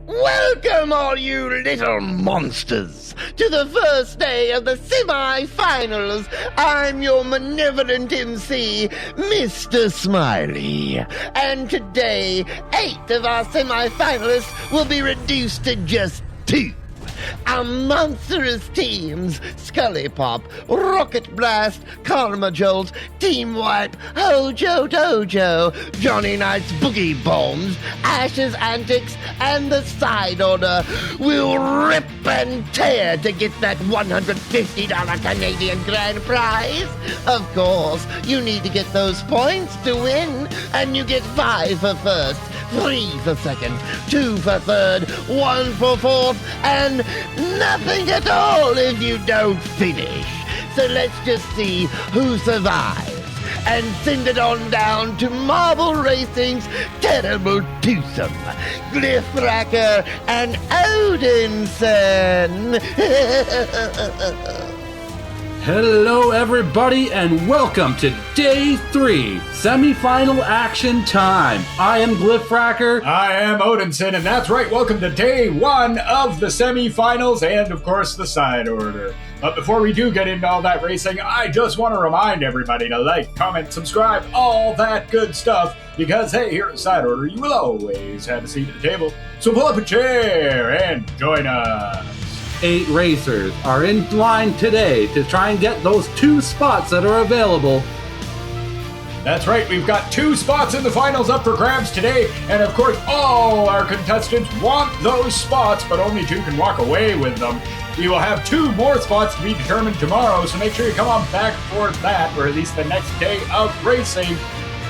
Welcome, all you little monsters, to the first day of the semi-finals. I'm your benevolent MC, Mr. Smiley. And today, 8 of our semi-finalists will be reduced to just 2. Our monstrous teams, Scully Pop, Rocket Blast, Karma Jolt, Team Wipe, Hojo Dojo, Johnny Knight's Boogie Bombs, Ash's Antics, and the Side Order will rip and tear to get that $150 Canadian grand prize. Of course, you need to get those points to win, and you get 5 for first, 3 for second, 2 for third, 1 for fourth, and nothing at all if you don't finish. So let's just see who survives and send it on down to Marble Racing's terrible twosome, Glyphracker and Odinson. Hello everybody and welcome to Day 3, semi-final action time. I am Glyphracker. I am Odinson, and that's right, welcome to Day 1 of the semi-finals and of course the Side Order. But before we do get into all that racing, I just want to remind everybody to like, comment, subscribe, all that good stuff, because hey, here at Side Order you will always have a seat at the table, so pull up a chair and join us. 8 racers are in line today to try and get those 2 spots that are available. That's right, we've got 2 spots in the finals up for grabs today, and of course all our contestants want those spots, but only 2 can walk away with them. We will have 2 more spots to be determined tomorrow, so make sure you come on back for that, or at least the next day of racing.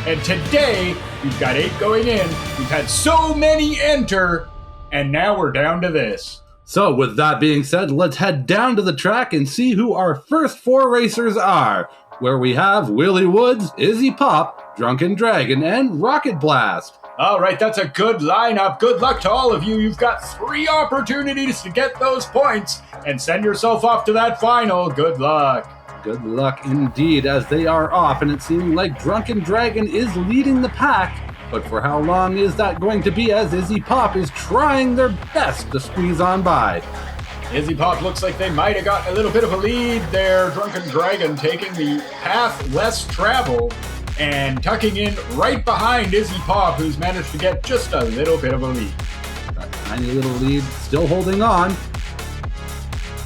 And today, we've got 8 going in, we've had so many enter, and now we're down to this. So with that being said, let's head down to the track and see who our first 4 racers are, where we have Willie Woods, Izzy Pop, Drunken Dragon, and Rocket Blast. All right, that's a good lineup. Good luck to all of you. You've got 3 opportunities to get those points and send yourself off to that final. Good luck. Good luck indeed, as they are off, and it seems like Drunken Dragon is leading the pack. But for how long is that going to be, as Izzy Pop is trying their best to squeeze on by? Izzy Pop looks like they might have gotten a little bit of a lead there. Drunken Dragon taking the path less traveled and tucking in right behind Izzy Pop, who's managed to get just a little bit of a lead. That tiny little lead still holding on.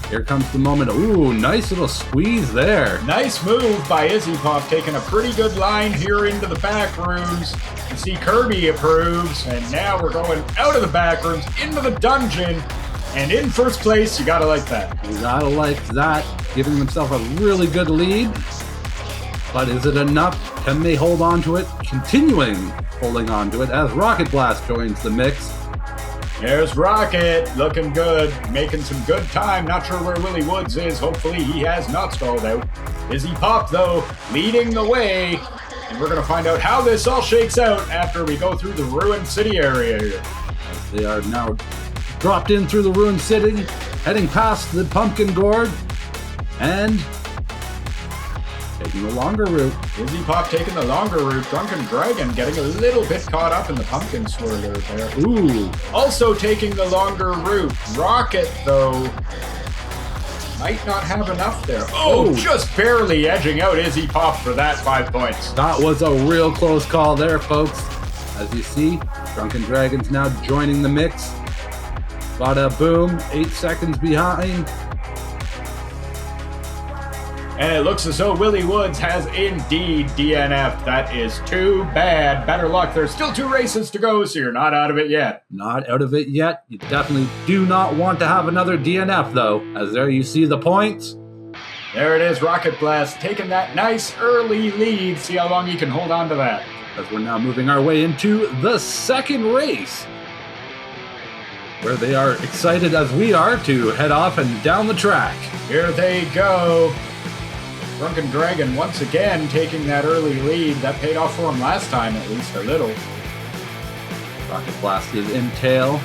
Here comes the moment. Ooh, nice little squeeze there. Nice move by Izzy Pop, taking a pretty good line here into the back rooms. You see Kirby approves, and now we're going out of the back rooms, into the dungeon, and in first place. You gotta like that. You gotta like that, giving themselves a really good lead. But is it enough? Can they hold on to it? Continuing holding on to it as Rocket Blast joins the mix. There's Rocket, looking good, making some good time. Not sure where Willie Woods is. Hopefully he has not stalled out. Izzy Pop, though, leading the way. And we're going to find out how this all shakes out after we go through the Ruined City area here. As they are now dropped in through the Ruined City, heading past the Pumpkin Gourd, and taking the longer route. Izzy Pop taking the longer route. Drunken Dragon getting a little bit caught up in the pumpkin swirler there. Ooh. Also taking the longer route. Rocket, though, might not have enough there. Oh, just barely edging out Izzy Pop for that 5 points. That was a real close call there, folks. As you see, Drunken Dragon's now joining the mix. Bada boom, 8 seconds behind. And it looks as though Willie Woods has indeed DNF'd. That is too bad. Better luck. There's still 2 races to go, so you're not out of it yet. Not out of it yet. You definitely do not want to have another DNF, though. As there you see the points. There it is, Rocket Blast taking that nice early lead. See how long he can hold on to that. As we're now moving our way into the second race, where they are excited as we are to head off and down the track. Here they go. Drunken Dragon once again taking that early lead. That paid off for him last time, at least a little. Rocket Blast is in tail.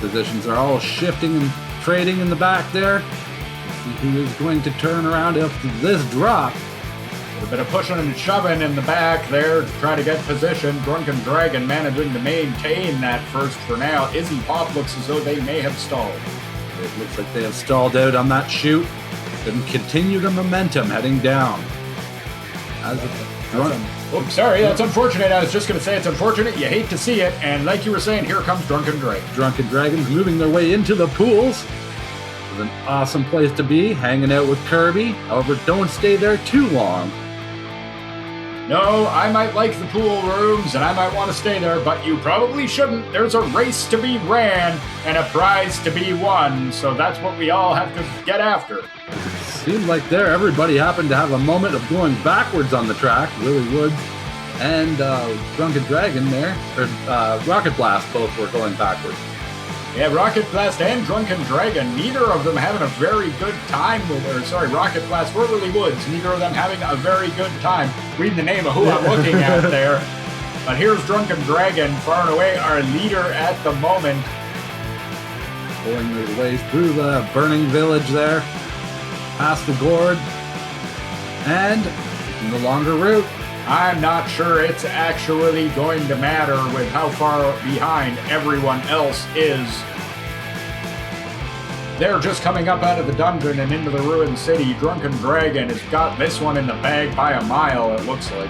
Positions are all shifting and trading in the back there. Let's see who is going to turn around after this drop. A bit of pushing and shoving in the back there to try to get position. Drunken Dragon managing to maintain that first for now. Izzy Pop looks as though they may have stalled. It looks like they have stalled out on that chute. Then continue the momentum heading down. That's unfortunate. I was just going to say it's unfortunate. You hate to see it. And like you were saying, here comes Drunken Dragon. Drunken Dragons moving their way into the pools. It's an awesome place to be, hanging out with Kirby. However, don't stay there too long. No, I might like the pool rooms and I might want to stay there, but you probably shouldn't. There's a race to be ran and a prize to be won, so that's what we all have to get after. Seemed like everybody happened to have a moment of going backwards on the track. Willie Woods and Drunken Dragon there, or Rocket Blast, both were going backwards. Yeah, Rocket Blast and Drunken Dragon, neither of them having a very good time Rocket Blast or Willie Woods, neither of them having a very good time. Reading the name of who I'm looking at there. But here's Drunken Dragon, far and away our leader at the moment. Pulling their way through the burning village there, past the gourd, and taking the longer route. I'm not sure it's actually going to matter with how far behind everyone else is. They're just coming up out of the dungeon and into the ruined city. Drunken Dragon has got this one in the bag by a mile, it looks like.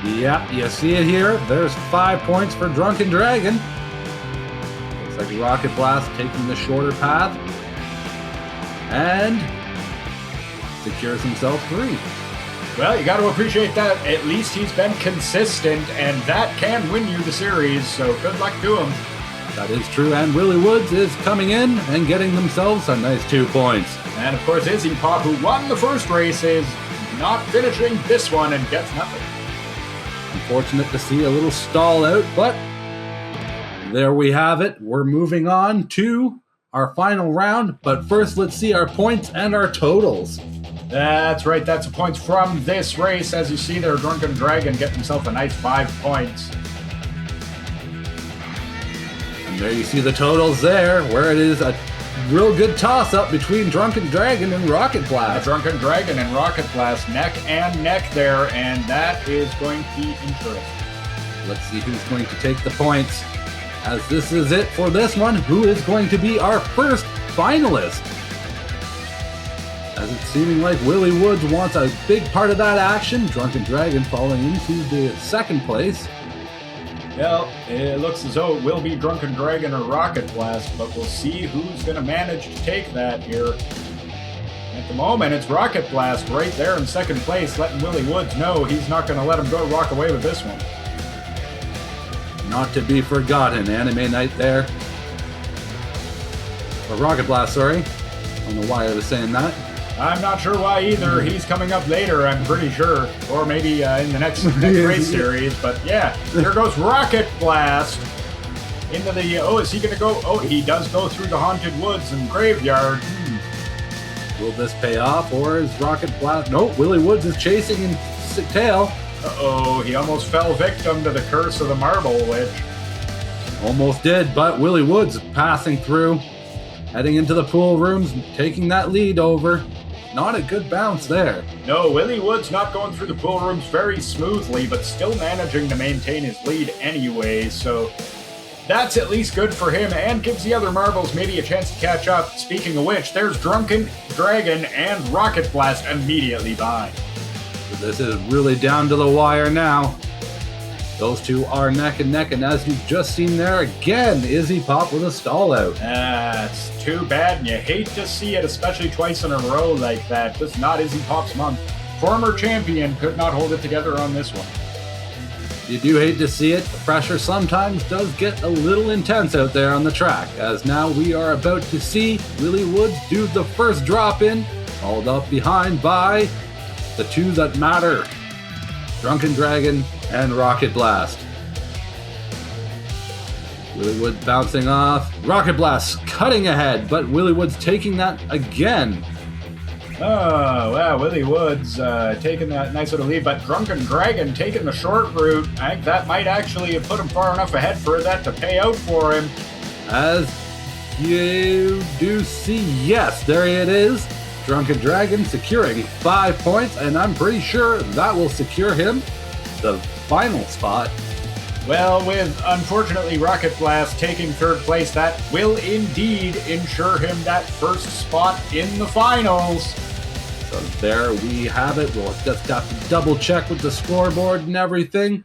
Yeah, you see it here. There's 5 points for Drunken Dragon. Looks like Rocket Blast taking the shorter path. And secures himself 3. Well, you got to appreciate that. At least he's been consistent, and that can win you the series, so good luck to him. That is true, and Willie Woods is coming in and getting themselves a nice 2 points. And, of course, Izzy Pop, who won the first race, is not finishing this one and gets nothing. Unfortunate to see a little stall out, but there we have it. We're moving on to our final round, but first let's see our points and our totals. That's right, that's the points from this race. As you see there, Drunken Dragon getting himself a nice 5 points. And there you see the totals there, where it is a real good toss-up between Drunken Dragon and Rocket Blast. Drunken Dragon and Rocket Blast neck and neck there, and that is going to be interesting. Let's see who's going to take the points. As this is it for this one, who is going to be our first finalist? As it's seeming like Willie Woods wants a big part of that action, Drunken Dragon falling into the second place. Well, it looks as though it will be Drunken Dragon or Rocket Blast, but we'll see who's going to manage to take that here. At the moment, it's Rocket Blast right there in second place, letting Willie Woods know he's not going to let him walk away with this one. Not to be forgotten, Anime Night there. Or Rocket Blast, sorry. I don't know why I was saying that. I'm not sure why either. He's coming up later, I'm pretty sure. Or maybe in the next race series. But yeah, there goes Rocket Blast into the... Oh, is he going to go? Oh, he does go through the Haunted Woods and Graveyard. Will this pay off, or is Rocket Blast... Nope, Willie Woods is chasing in tail. Uh-oh, he almost fell victim to the curse of the Marble Witch. Almost did, but Willie Woods passing through, heading into the pool rooms, taking that lead over. Not a good bounce there. No, Willie Woods not going through the pool rooms very smoothly, but still managing to maintain his lead anyway, so that's at least good for him and gives the other marbles maybe a chance to catch up. Speaking of which, there's Drunken Dragon and Rocket Blast immediately behind. So this is really down to the wire now. Those two are neck and neck, and as you've just seen there again, Izzy Pop with a stall out. That's too bad, and you hate to see it, especially twice in a row like that. Just not Izzy Pop's month. Former champion could not hold it together on this one. You do hate to see it. The pressure sometimes does get a little intense out there on the track, as now we are about to see Willie Woods do the first drop-in, followed up behind by the two that matter, Drunken Dragon and Rocket Blast. Willie Woods bouncing off. Rocket Blast cutting ahead, but Willie Woods taking that again. Oh, wow, Willie Woods taking that nice little lead, but Drunken Dragon taking the short route. I think that might actually have put him far enough ahead for that to pay out for him. As you do see, yes, there it is. Drunken Dragon securing 5 points, and I'm pretty sure that will secure him the final spot. Well, with unfortunately Rocket Blast taking third place, that will indeed ensure him that first spot in the finals. So there we have it. We'll just have to double check with the scoreboard and everything.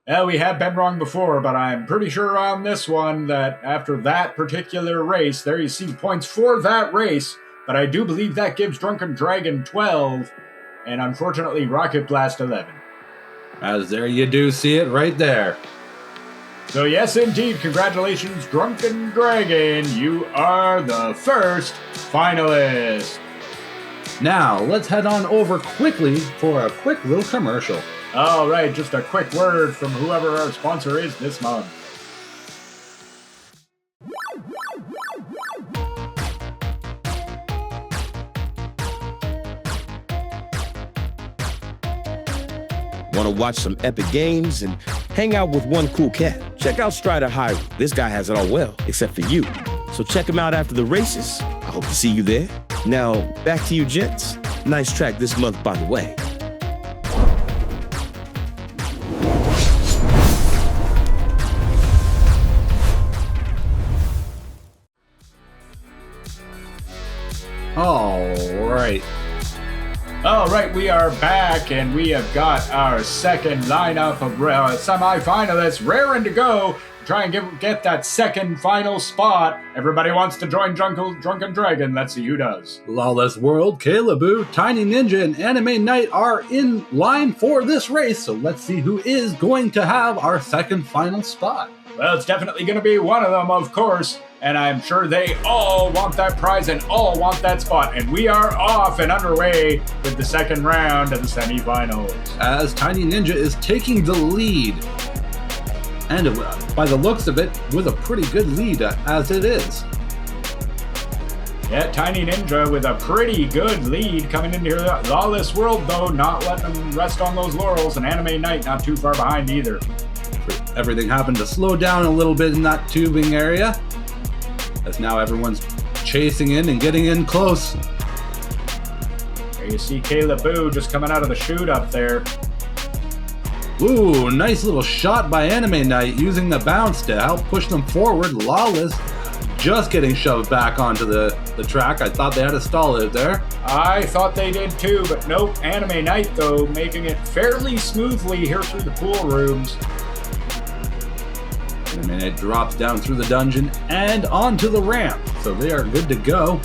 Well, we have been wrong before, but I'm pretty sure on this one that after that particular race, there you see the points for that race, but I do believe that gives Drunken Dragon 12, and unfortunately Rocket Blast 11. As there you do see it right there. So yes, indeed, congratulations, Drunken Dragon. You are the first finalist. Now, let's head on over quickly for a quick little commercial. All right, just a quick word from whoever our sponsor is this month. Want to watch some epic games and hang out with one cool cat? Check out Strider Highway. This guy has it all well, except for you. So check him out after the races. I hope to see you there. Now, back to you, gents. Nice track this month, by the way. All right, we are back, and we have got our second lineup of semi-finalists raring to go to try and get that second final spot. Everybody wants to join Drunken Dragon. Let's see who does. Lawless World, Caleboo, Tiny Ninja, and Anime Knight are in line for this race, so let's see who is going to have our second final spot. Well, it's definitely going to be one of them, of course. And I'm sure they all want that prize and all want that spot. And we are off and underway with the second round of the semifinals. As Tiny Ninja is taking the lead. And by the looks of it, with a pretty good lead as it is. Yeah, Tiny Ninja with a pretty good lead coming into here. Lawless World, though, not letting them rest on those laurels. And Anime Knight not too far behind either. Everything happened to slow down a little bit in that tubing area. As now everyone's chasing in and getting in close. There you see Caleboo just coming out of the chute up there. Ooh, nice little shot by Anime Knight using the bounce to help push them forward. Lawless just getting shoved back onto the track. I thought they had to stall it there. I thought they did too, but nope. Anime Knight, though, making it fairly smoothly here through the pool rooms. And then it drops down through the dungeon and onto the ramp. So they are good to go.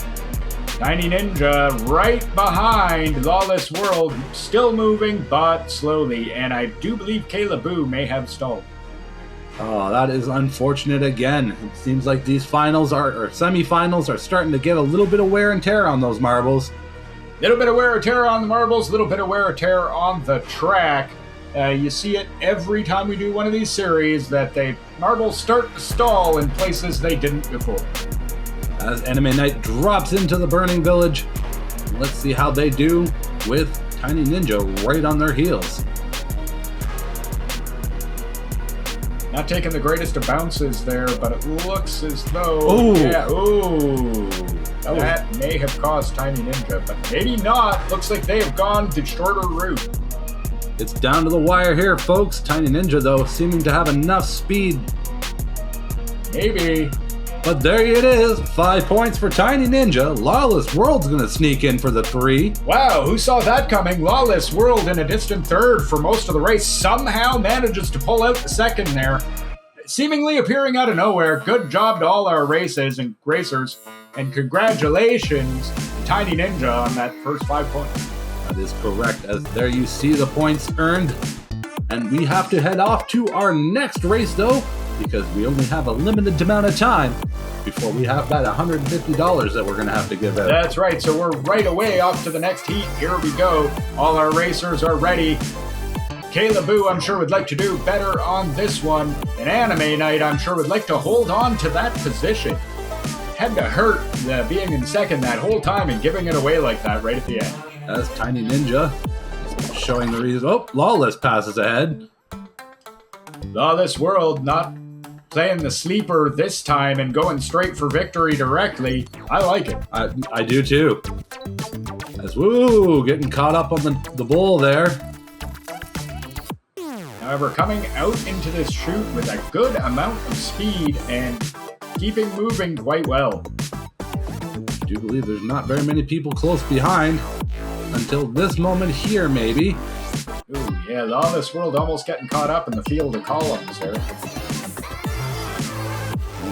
Tiny Ninja right behind Lawless World, still moving, but slowly. And I do believe Caleboo may have stalled. Oh, that is unfortunate again. It seems like these finals or semifinals are starting to get a little bit of wear and tear on those marbles. Little bit of wear and tear on the marbles, little bit of wear and tear on the track. You see it every time we do one of these series that marbles start to stall in places they didn't before. As Anime Knight drops into the burning village, let's see how they do with Tiny Ninja right on their heels. Not taking the greatest of bounces there, but it looks as though... Ooh. Yeah, ooh. That may have caused Tiny Ninja, but maybe not. Looks like they have gone the shorter route. It's down to the wire here, folks. Tiny Ninja, though, seeming to have enough speed. Maybe. But there it is. 5 points for Tiny Ninja. Lawless World's going to sneak in for the 3. Wow, who saw that coming? Lawless World in a distant third for most of the race somehow manages to pull out the second there. Seemingly appearing out of nowhere. Good job to all our racers. And congratulations to Tiny Ninja on that first 5 points. That is correct, as there you see the points earned. And we have to head off to our next race, though, because we only have a limited amount of time before we have that $150 that we're going to have to give out. That's right, so we're right away off to the next heat. Here we go. All our racers are ready. Caleboo, I'm sure, would like to do better on this one. And Anime Knight, I'm sure, would like to hold on to that position. Had to hurt being in second that whole time and giving it away like that right at the end. As Tiny Ninja showing the reason. Oh, Lawless passes ahead. Lawless World not playing the sleeper this time and going straight for victory directly. I like it. I do too. As getting caught up on the bull there. However, coming out into this chute with a good amount of speed and keeping moving quite well. I do believe there's not very many people close behind until this moment here, maybe. Ooh, yeah, Lawless World almost getting caught up in the field of columns there.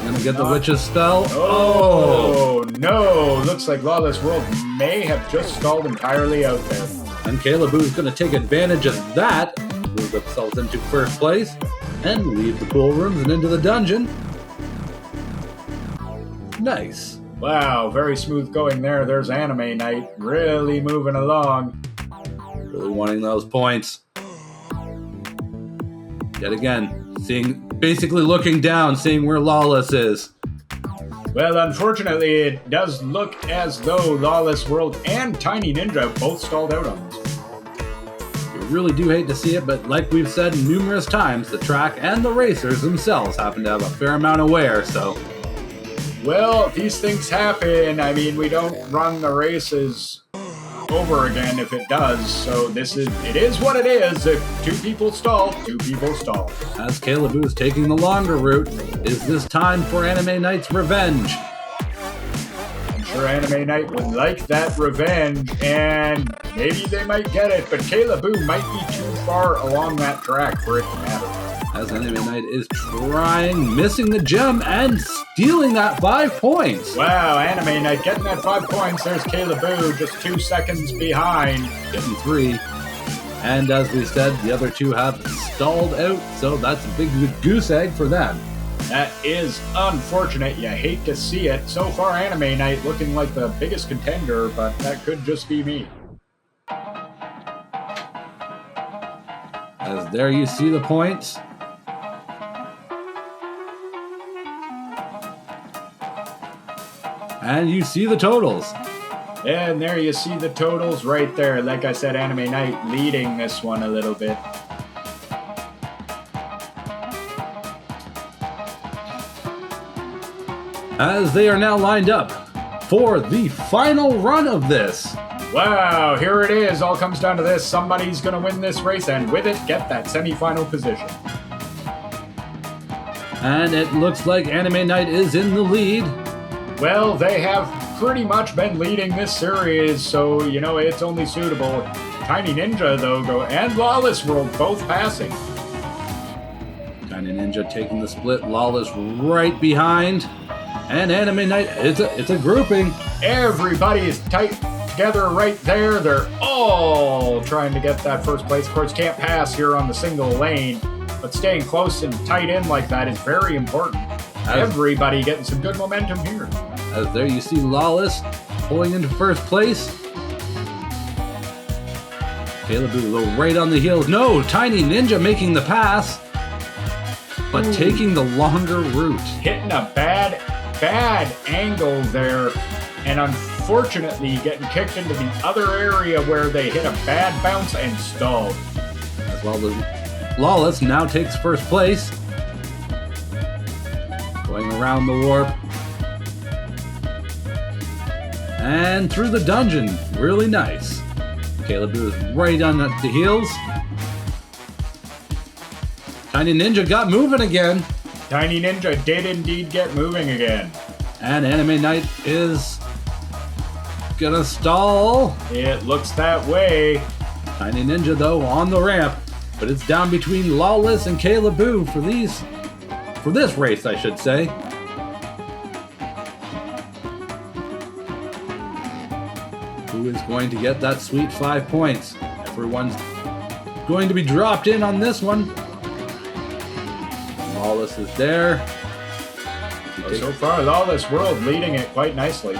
Gonna get the witch's spell. Oh no! Looks like Lawless World may have just stalled entirely out there. And Caleboo's gonna take advantage of that, move themselves into first place, and leave the pool rooms and into the dungeon. Nice. Wow, very smooth going there. There's Anime Night, really moving along. Really wanting those points. Yet again, basically looking down, seeing where Lawless is. Well, unfortunately, it does look as though Lawless World and Tiny Ninja both stalled out on this. We really do hate to see it, but like we've said numerous times, the track and the racers themselves happen to have a fair amount of wear, so... Well, these things happen. I mean, we don't run the races over again if it does, so it is what it is. If two people stall, two people stall. As Caleboo is taking the longer route, is this time for Anime Night's revenge? I'm sure Anime Night would like that revenge, and maybe they might get it, but Caleboo might be too far along that track for it to matter. As Anime Night is trying, missing the gem, and stealing that 5 points. Wow, Anime Night getting that 5 points. There's Caleboo just 2 seconds behind. Getting 3. And as we said, the other two have stalled out, so that's a big goose egg for them. That is unfortunate. You hate to see it. So far, Anime Night looking like the biggest contender, but that could just be me. As there you see the points. And you see the totals. And there you see the totals right there. Like I said, Anime Night leading this one a little bit. As they are now lined up for the final run of this. Wow, here it is. All comes down to this. Somebody's going to win this race and with it, get that semi-final position. And it looks like Anime Night is in the lead. Well, they have pretty much been leading this series, so, it's only suitable. Tiny Ninja, though, and Lawless World both passing. Tiny Ninja taking the split, Lawless right behind. And Anime Night, it's a grouping. Everybody is tight together right there. They're all trying to get that first place. Of course, can't pass here on the single lane, but staying close and tight in like that is very important. Everybody getting some good momentum here. As there you see Lawless pulling into first place. Caleboo right on the heels. No, Tiny Ninja making the pass, but taking the longer route. Hitting a bad angle there, and unfortunately getting kicked into the other area where they hit a bad bounce and stalled. As well, Lawless now takes first place. Going around the warp. And through the dungeon. Really nice. Caleboo is right on the heels. Tiny Ninja got moving again. Tiny Ninja did indeed get moving again. And Anime Night is gonna stall. It looks that way. Tiny Ninja, though, on the ramp. But it's down between Lawless and Caleboo for this race, I should say. Who is going to get that sweet 5 points? Everyone's going to be dropped in on this one. Lawless is there. So far, Lawless World leading it quite nicely.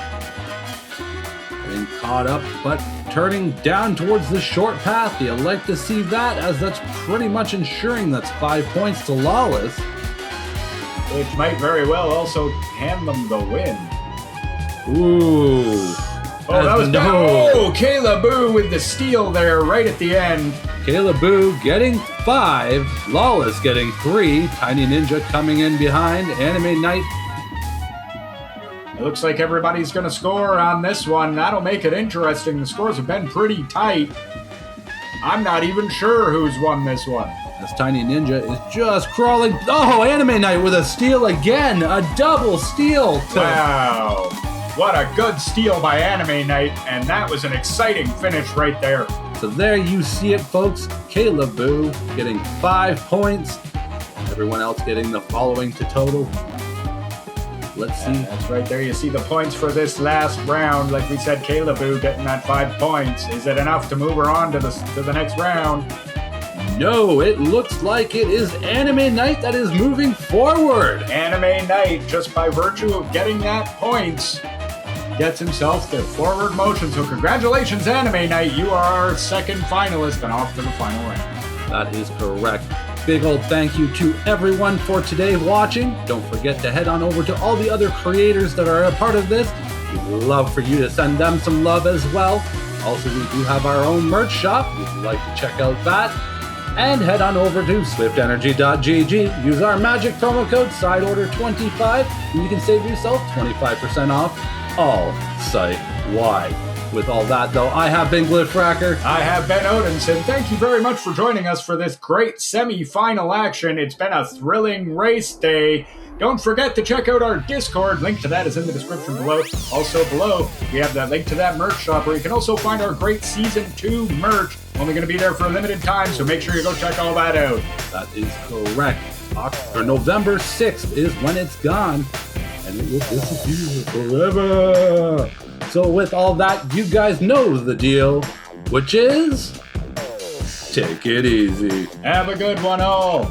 Getting caught up, but turning down towards the short path. You like to see that, as that's pretty much ensuring that's 5 points to Lawless. Which might very well also hand them the win. Ooh. Oh, that was no. Kayla Boo with the steal there right at the end. Kayla Boo getting 5, Lawless getting 3, Tiny Ninja coming in behind, Anime Night. It looks like everybody's going to score on this one. That'll make it interesting. The scores have been pretty tight. I'm not even sure who's won this one. As Tiny Ninja is just crawling. Oh, Anime Night with a steal again. A double steal. Wow. What a good steal by Anime Night. And that was an exciting finish right there. So there you see it, folks. Kayla Boo getting 5 points. Everyone else getting the following to total. Let's see. That's right there. You see the points for this last round. Like we said, Kayla Boo getting that 5 points. Is it enough to move her on to the next round? No, it looks like it is Anime Night that is moving forward. Anime Night, just by virtue of getting that points, gets himself the forward motion. So congratulations, Anime Night. You are our second finalist and off to the final round. That is correct. Big old thank you to everyone for today watching. Don't forget to head on over to all the other creators that are a part of this. We'd love for you to send them some love as well. Also, we do have our own merch shop if you'd like to check out that. And head on over to swiftenergy.gg. Use our magic promo code SIDEORDER25 and you can save yourself 25% off all site-wide. With all that, though, I have been Glyphracker. I have been Odinson. Thank you very much for joining us for this great semi-final action. It's been a thrilling race day. Don't forget to check out our Discord. Link to that is in the description below. Also below, we have that link to that merch shop where you can also find our great Season 2 merch. Only going to be there for a limited time, so make sure you go check all that out. That is correct. November 6th is when it's gone, and it will disappear forever. So with all that, you guys know the deal, which is take it easy. Have a good one all.